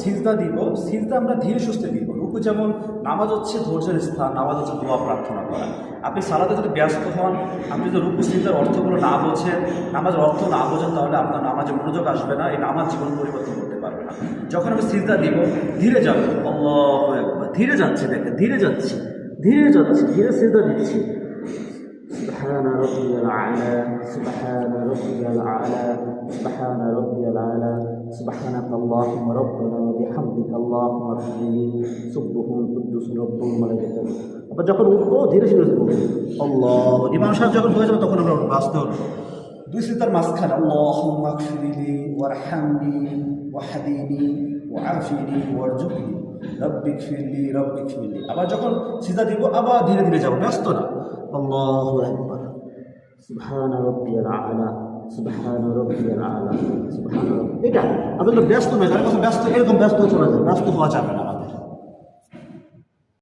সিজদা দিব, সিজদা আমরা ধীরে সুস্থে দিব। রুকু যেমন নামাজ হচ্ছে ধৈর্যের স্থান, নামাজ হচ্ছে দোয়া প্রার্থনা করা। আপনি সালাতে যদি ব্যস্ত হন, আপনি যদি রুকু সিজদার অর্থগুলো না বোঝেন, নামাজের অর্থ না বোঝেন, তাহলে আপনার নামাজে মনোযোগ আসবে না, এই নামাজ জীবন পরিবর্তন করতে পারবে না। যখন আমি সিজদা দিব, ধীরে যাবো, আল্লাহু আকবার, ধীরে যাচ্ছি, দেখেন ধীরে যাচ্ছি, ধীরে যাচ্ছি, ধীরে সিজদা দিচ্ছি। سبحان ربي الأعلى سبحان ربي الأعلى سبحان ربي الأعلى سبحانك اللهم ربنا وبحمدك اللهم اغفر لي سبح قدوس رب الملائكة। আবার যখন উঠবো ধীরে ধীরে উঠবো, আল্লাহ ইমাম সাহেব যখন হয়ে যাবে তখন আমরা বাঁচতে হবে দুই সিজদার মাঝখানে, আল্লাহুম্মা গফিরলি ওয়ারহামনি ওয়াহদিনি ওয়াআফিনি ওয়ারজুকনি রব্বি গফিরলি রব্বি গফিরলি। আবার যখন সিজদা দিব আবার ধীরে ধীরে যাব, ব্যস্ত না। আল্লাহু আকবার, সুবহান রাব্বিয়াল আ'লা সুবহান রাব্বিয়াল আ'লা সুবহান। এটা আপনাদের ব্যস্ত নয়, কারণ ব্যস্ত এরকম ব্যস্ত চলে যায়, ব্যস্ত হওয়া যাবে না।